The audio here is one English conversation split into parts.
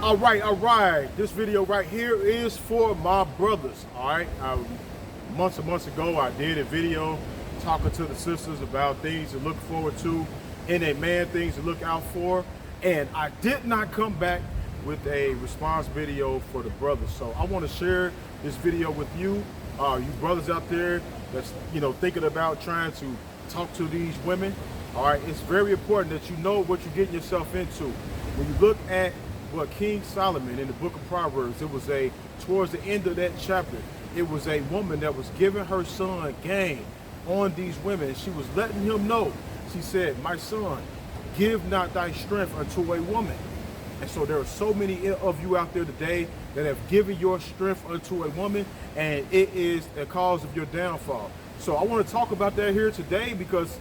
All right. This video right here is for my brothers. All right. Months and months ago, I did a video talking to the sisters about things to look forward to in a man, things to look out for, and I did not come back with a response video for the brothers. So I want to share this video with you, you brothers out there that's thinking about trying to talk to these women. All right. It's very important that you know what you're getting yourself into. When you look at what King Solomon in the book of Proverbs, it was towards the end of that chapter, it was a woman that was giving her son game on these women. She was letting him know. She said, "My son, give not thy strength unto a woman." And so there are so many of you out there today that have given your strength unto a woman, and it is a cause of your downfall. So I want to talk about that here today because,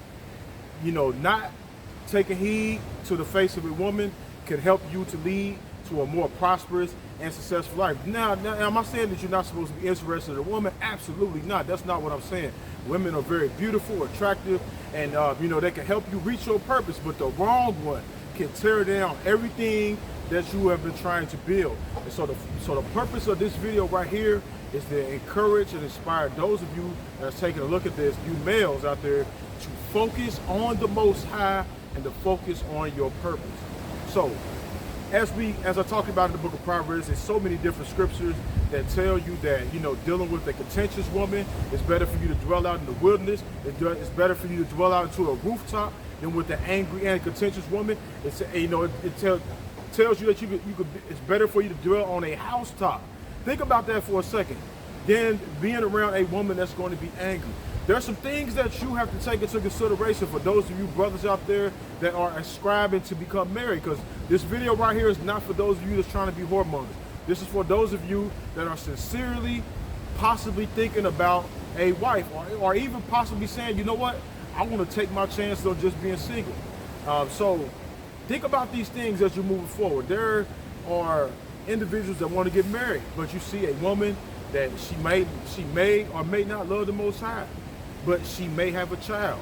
not taking heed to the face of a woman can help you to lead to a more prosperous and successful life. Now, am I saying that you're not supposed to be interested in a woman? Absolutely not. That's not what I'm saying. Women are very beautiful, attractive, and they can help you reach your purpose, but the wrong one can tear down everything that you have been trying to build. And so the purpose of this video right here is to encourage and inspire those of you that are taking a look at this, you males out there, to focus on the Most High and to focus on your purpose. So, as I talked about in the book of Proverbs, there's so many different scriptures that tell you that, dealing with a contentious woman, it's better for you to dwell out in the wilderness. It's better for you to dwell out into a rooftop than with an angry and contentious woman. It tells you that it's better for you to dwell on a housetop. Think about that for a second. Then being around a woman that's going to be angry. There are some things that you have to take into consideration for those of you brothers out there that are ascribing to become married, because this video right here is not for those of you that's trying to be whoremongers. This is for those of you that are sincerely, possibly thinking about a wife, or even possibly saying, you know what, I want to take my chances on just being single. So think about these things as you're moving forward. There are individuals that want to get married, but you see a woman that she may or may not love the Most High, but she may have a child.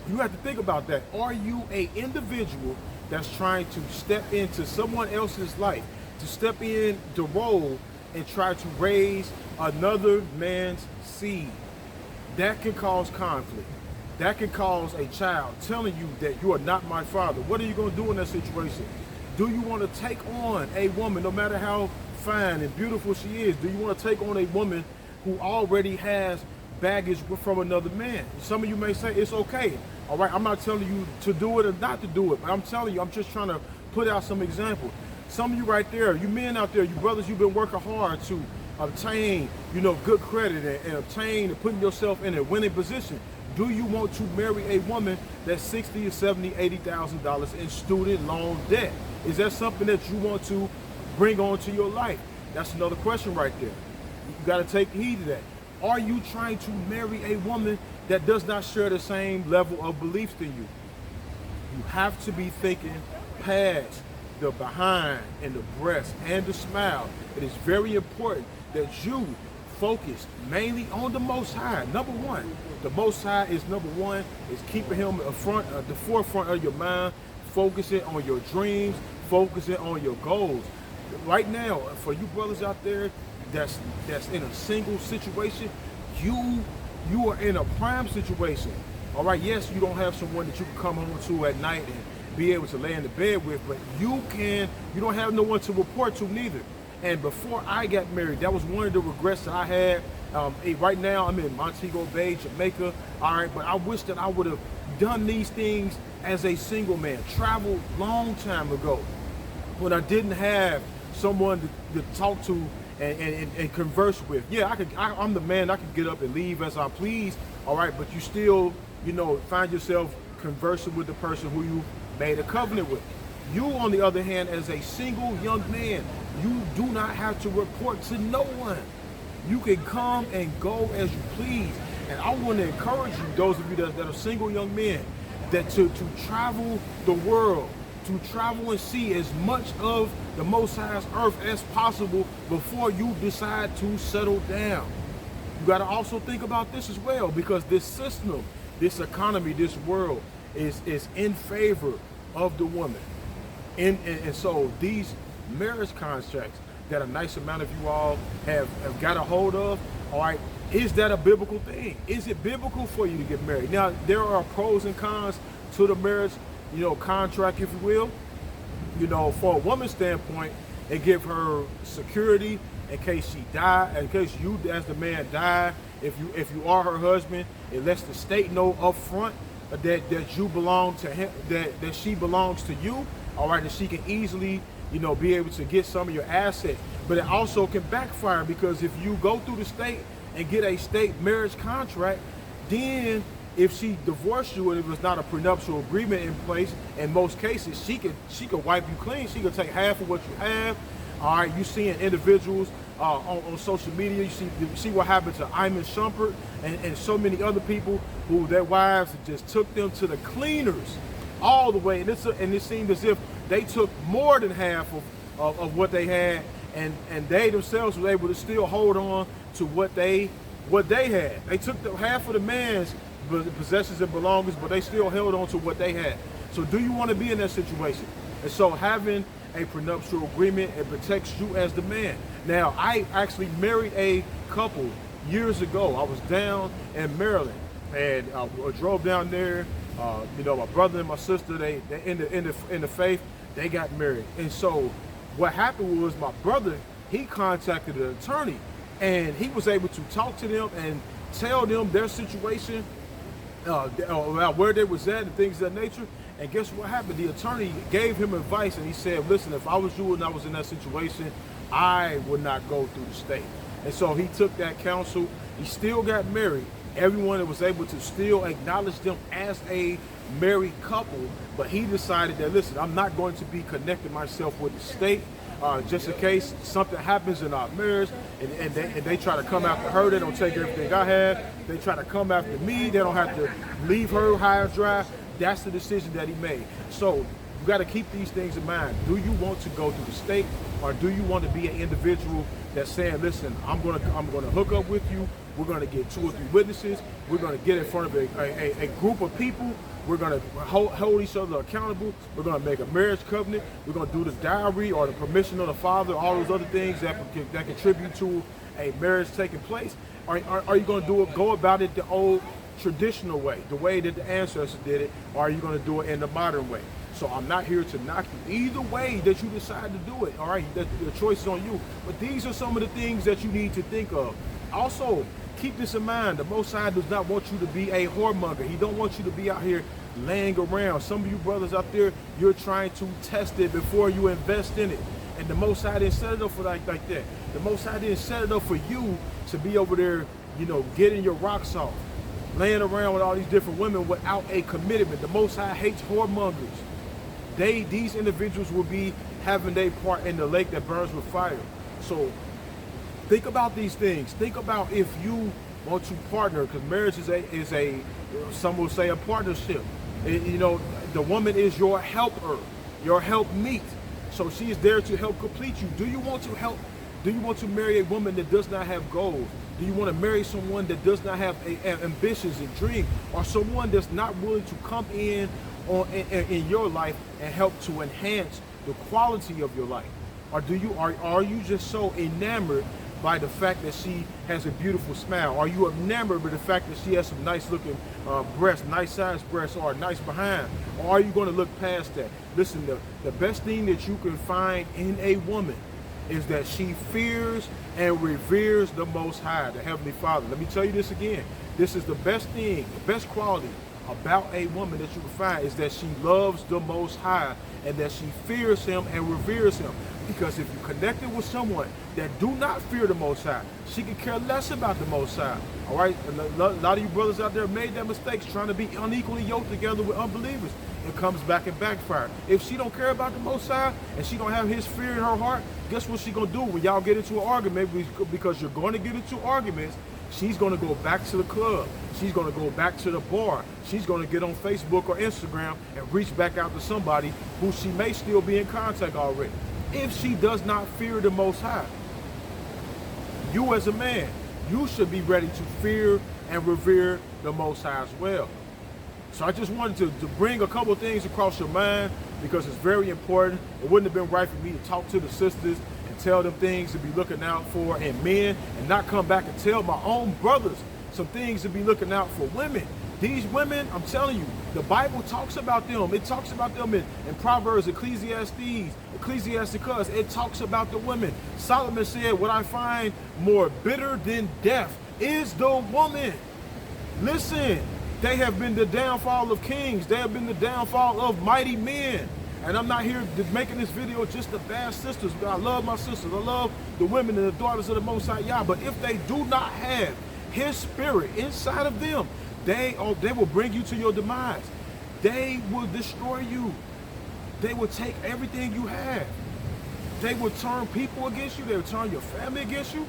You have to think about that. Are you an individual that's trying to step into someone else's life, to step in the role and try to raise another man's seed? That can cause conflict. That can cause a child telling you that you are not my father. What are you going to do in that situation? Do you want to take on a woman, no matter how fine and beautiful she is? Do you want to take on a woman who already has baggage from another man? Some of you may say it's okay. All right, I'm not telling you to do it or not to do it, but I'm telling you, I'm just trying to put out some examples. Some of you right there, you men out there, you brothers, you've been working hard to obtain, good credit and obtain and putting yourself in a winning position. Do you want to marry a woman that's $60,000 or $70,000, $80,000 in student loan debt? Is that something that you want to bring onto your life? That's another question right there. You got to take heed of that. Are you trying to marry a woman that does not share the same level of beliefs than you? You have to be thinking past the behind and the breast and the smile. It is very important that you focus mainly on the Most High. Number one, the Most High is number one, is keeping him the forefront of your mind, focusing on your dreams, focusing on your goals. Right now, for you brothers out there that's in a single situation, you are in a prime situation. All right, yes, you don't have someone that you can come home to at night and be able to lay in the bed with, but you don't have no one to report to neither. And before I got married, that was one of the regrets that I had. Right now, I'm in Montego Bay, Jamaica. All right, but I wish that I would have done these things as a single man, traveled long time ago when I didn't have someone to talk to and converse with. Yeah, I'm the man. I can get up and leave as I please. All right, but you still, find yourself conversing with the person who you made a covenant with. You, on the other hand, as a single young man, you do not have to report to no one. You can come and go as you please. And I want to encourage you, those of you that are single young men, that to travel the world, to travel and see as much of the Most High's earth as possible before you decide to settle down. You got to also think about this as well, because this system, this economy, this world is in favor of the woman. And so these marriage contracts that a nice amount of you all have got a hold of, all right, is that a biblical thing? Is it biblical for you to get married? Now, there are pros and cons to the marriage, contract, if you will. For a woman's standpoint, it gives her security in case she die, in case you as the man die. If you are her husband, it lets the state know up front that you belong to him, that she belongs to you, all right, that she can easily, be able to get some of your assets. But it also can backfire, because if you go through the state and get a state marriage contract, then if she divorced you and it was not a prenuptial agreement in place, in most cases, she could wipe you clean. She could take half of what you have. All right, you seeing individuals on social media. You see what happened to Iman Shumpert and so many other people who their wives just took them to the cleaners all the way. And it seemed as if they took more than half of what they had, and they themselves were able to still hold on to what they had. They took half of the man's possessions and belongings, but they still held on to what they had. So do you want to be in that situation? And so having a prenuptial agreement, it protects you as the man. Now, I actually married a couple years ago. I was down in Maryland, and I drove down there. My brother and my sister, they in the faith, they got married. And so what happened was, my brother, he contacted an attorney, and he was able to talk to them and tell them their situation, about where they was at and things of that nature. And guess what happened? The attorney gave him advice, and he said, listen, if I was you and I was in that situation, I would not go through the state. And so he took that counsel. He still got married. Everyone was able to still acknowledge them as a married couple, but he decided that, listen, I'm not going to be connecting myself with the state, just in case something happens in our marriage, and they try to come after her. They don't take everything I have. They try to come after me. They don't have to leave her high and dry. That's the decision that he made. So you got to keep these things in mind. Do you want to go through the state, or do you want to be an individual that's saying, listen, I'm gonna hook up with you. We're gonna get 2 or 3 witnesses. We're gonna get in front of a group of people. We're gonna hold each other accountable. We're gonna make a marriage covenant. We're gonna do the diary or the permission of the father, all those other things that contribute to a marriage taking place. Are you gonna go about it the old traditional way, the way that the ancestors did it, or are you going to do it in the modern way? So I'm not here to knock you. Either way that you decide to do it, all right, the choice is on you. But these are some of the things that you need to think of. Also, keep this in mind. The Most High does not want you to be a whoremonger. He don't want you to be out here laying around. Some of you brothers out there, you're trying to test it before you invest in it. And the Most High didn't set it up for like that. The Most High didn't set it up for you to be over there, getting your rocks off, laying around with all these different women without a commitment. The Most High hates whoremongers. These individuals will be having their part in the lake that burns with fire. So think about these things. Think about if you want to partner, because marriage is a some will say a partnership. The woman is your helper, your helpmeet. So she is there to help complete you. Do you want to marry a woman that does not have goals? Do you want to marry someone that does not have ambitions and dreams, or someone that's not willing to come in your life and help to enhance the quality of your life? Or are you just so enamored by the fact that she has a beautiful smile? Are you enamored by the fact that she has some nice looking breasts, nice sized breasts, or a nice behind? Or are you going to look past that? Listen, the best thing that you can find in a woman is that she fears and reveres the Most High, the Heavenly Father. Let me tell you this again. This is the best thing, the best quality about a woman that you can find, is that she loves the Most High and that she fears Him and reveres Him. Because if you connected with someone that do not fear the Most High, she could care less about the Most High. All right? A lot of you brothers out there made their mistakes trying to be unequally yoked together with unbelievers. It comes back and backfire. If she don't care about the Most High and she don't have His fear in her heart, guess what she gonna do when y'all get into an argument? Because you're going to get into arguments, she's gonna go back to the club. She's gonna go back to the bar. She's gonna get on Facebook or Instagram and reach back out to somebody who she may still be in contact already. If she does not fear the Most High, you as a man, you should be ready to fear and revere the Most High as well. So I just wanted to bring a couple of things across your mind because it's very important. It wouldn't have been right for me to talk to the sisters and tell them things to be looking out for in men, and not come back and tell my own brothers some things to be looking out for women. These women, I'm telling you, the Bible talks about them. It talks about them in Proverbs, Ecclesiasticus. It talks about the women. Solomon said, what I find more bitter than death is the woman. Listen, they have been the downfall of kings. They have been the downfall of mighty men. And I'm not here making this video just to bash sisters. I love my sisters. I love the women and the daughters of the Most High Yah. But if they do not have His Spirit inside of them, they will bring you to your demise. They will destroy you. They will take everything you have. They will turn people against you. They will turn your family against you.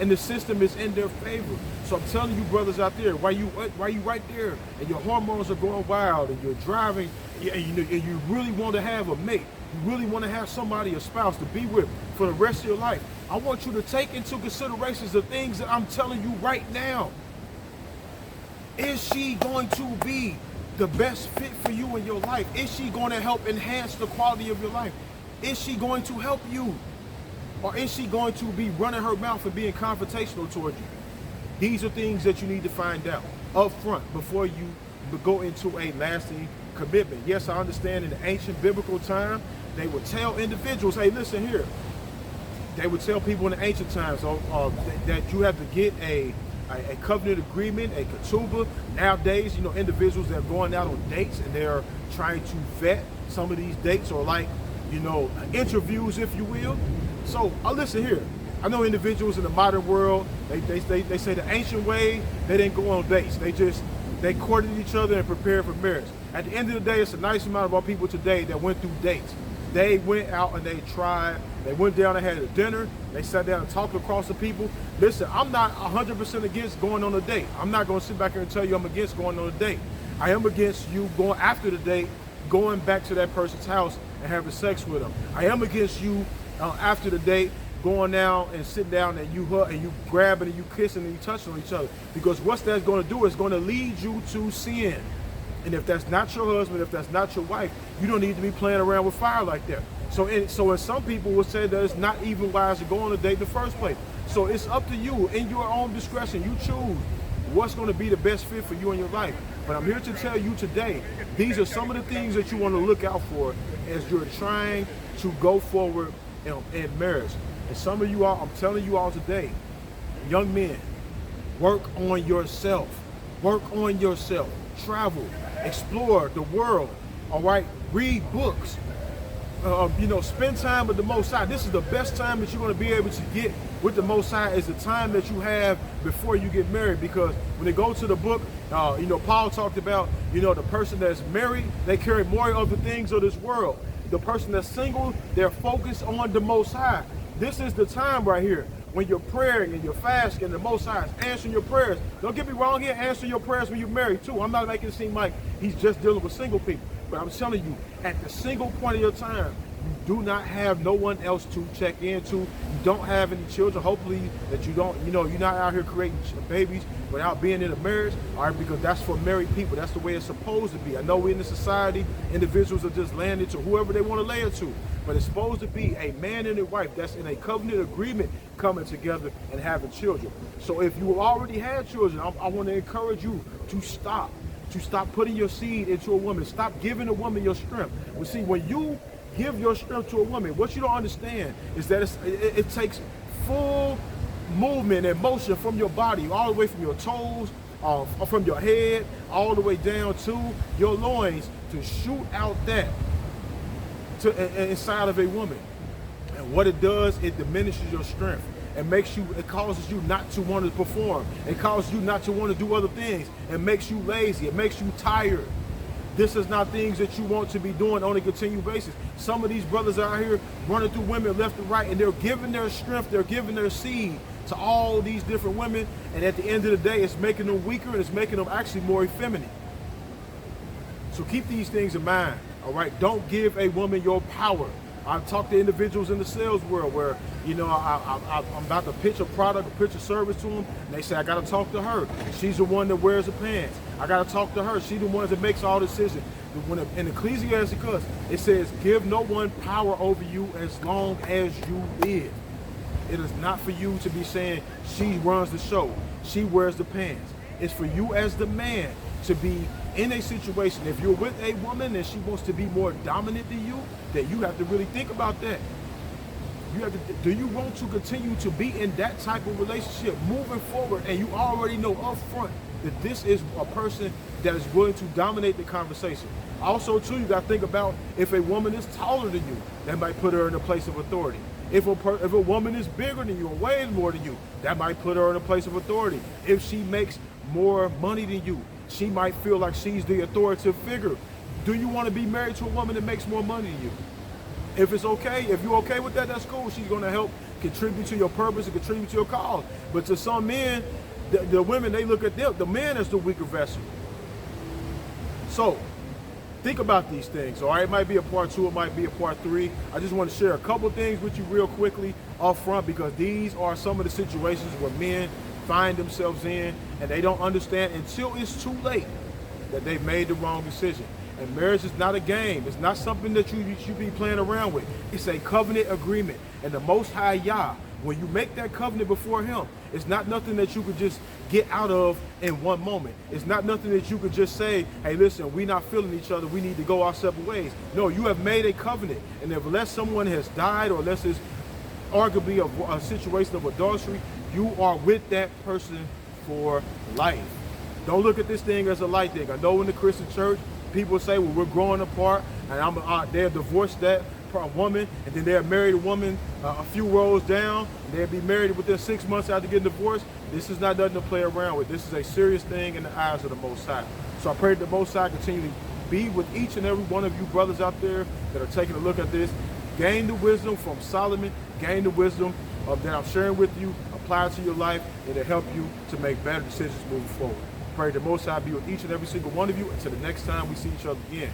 And the system is in their favor. So I'm telling you, brothers out there, while you right there and your hormones are going wild and you're driving and you really want to have a mate, you really want to have somebody, a spouse, to be with for the rest of your life, I want you to take into consideration the things that I'm telling you right now. Is she going to be the best fit for you in your life? Is she going to help enhance the quality of your life? Is she going to help you? Or is she going to be running her mouth and being confrontational toward you? These are things that you need to find out up front before you go into a lasting commitment. Yes, I understand in the ancient biblical time, they would tell individuals, hey, listen here. They would tell people in the ancient times that you have to get a covenant agreement, a ketubah. Nowadays, individuals that are going out on dates and they're trying to vet some of these dates, or like, interviews, if you will. So listen here. I know individuals in the modern world, they say the ancient way, they didn't go on dates. They courted each other and prepared for marriage. At the end of the day, it's a nice amount of our people today that went through dates. They went out and they tried. They went down and had a dinner. They sat down and talked across the people. Listen, I'm not 100% against going on a date. I'm not going to sit back here and tell you I'm against going on a date. I am against you going after the date, going back to that person's house and having sex with them. I am against you after the date going down and sitting down and you hug and you grabbing and you kissing and you touching on each other. Because what that's going to do is going to lead you to sin. And if that's not your husband, if that's not your wife, you don't need to be playing around with fire like that. So some people will say that it's not even wise to go on a date in the first place. So it's up to you, in your own discretion. You choose what's going to be the best fit for you in your life. But I'm here to tell you today, these are some of the things that you want to look out for as you're trying to go forward in marriage. And some of you all, I'm telling you all today, young men, work on yourself. Work on yourself. Travel, explore the world, all right? Read books, spend time with the Most High. This is the best time that you're going to be able to get with the Most High, is the time that you have before you get married. Because when they go to the book, Paul talked about, the person that's married, they carry more of the things of this world. The person that's single, they're focused on the Most High. This is the time right here when you're praying and you're fasting and the Most High is answering your prayers. Don't get me wrong, He'll answer your prayers when you're married too. I'm not making it seem like He's just dealing with single people. But I'm telling you, at the single point of your time, you do not have no one else to check into. You don't have any children. Hopefully that you don't, you're not out here creating babies without being in a marriage, all right, because that's for married people. That's the way it's supposed to be. I know we're in the society, individuals are just laying it to whoever they want to lay it to. But it's supposed to be a man and a wife that's in a covenant agreement coming together and having children. So if you already had children, I want to encourage you to stop putting your seed into a woman. Stop giving a woman your strength. Well, see, when you give your strength to a woman, what you don't understand is that it takes full movement and motion from your body, all the way from your toes, from your head, all the way down to your loins, to shoot out that inside of a woman. And what it does, it diminishes your strength. It causes you not to want to perform. It causes you not to want to do other things. It makes you lazy. It makes you tired. This is not things that you want to be doing on a continual basis. Some of these brothers out here running through women left and right, and they're giving their strength, they're giving their seed to all these different women, and at the end of the day, it's making them weaker and it's making them actually more effeminate. So keep these things in mind, all right? Don't give a woman your power. I've talked to individuals in the sales world where, I'm about to pitch a product, or pitch a service to them, and they say, I got to talk to her. She's the one that wears the pants. I got to talk to her. She's the one that makes all decisions. In Ecclesiasticus, it says, give no one power over you as long as you live. It is not for you to be saying she runs the show, she wears the pants. It's for you as the man to be in a situation. If you're with a woman and she wants to be more dominant than you, then you have to really think about that. You have to, do you want to continue to be in that type of relationship moving forward, and you already know up front that this is a person that is willing to dominate the conversation? Also, too, you got to think about if a woman is taller than you, that might put her in a place of authority. If a woman is bigger than you or weighs more than you, that might put her in a place of authority. If she makes more money than you, she might feel like she's the authoritative figure. Do you want to be married to a woman that makes more money than you? If it's okay, if you're okay with that, that's cool. She's going to help contribute to your purpose and contribute to your cause. But to some men, the women, they look at them, the man as the weaker vessel. So, think about these things, all right? It might be a part 2, it might be a part 3. I just want to share a couple things with you real quickly up front, because these are some of the situations where men find themselves in, and they don't understand until it's too late that they've made the wrong decision. And marriage is not a game. It's not something that you should be playing around with. It's a covenant agreement. And the Most High Yah, when you make that covenant before him, it's not nothing that you could just get out of in one moment. It's not nothing that you could just say, hey, listen, we're not feeling each other, we need to go our separate ways. No, you have made a covenant. And unless someone has died, or unless it's arguably a situation of adultery, you are with that person for life. Don't look at this thing as a light thing. I know in the Christian church, people say, well, we're growing apart, and they'll divorce that woman, and then they'll marry the woman a few rows down, and they'll be married within 6 months after getting divorced. This is not nothing to play around with. This is a serious thing in the eyes of the Most High. So I pray that the Most High continue to be with each and every one of you brothers out there that are taking a look at this. Gain the wisdom from Solomon, gain the wisdom that I'm sharing with you, apply it to your life, and it'll help you to make better decisions moving forward. Pray the Most High be with each and every single one of you until the next time we see each other again.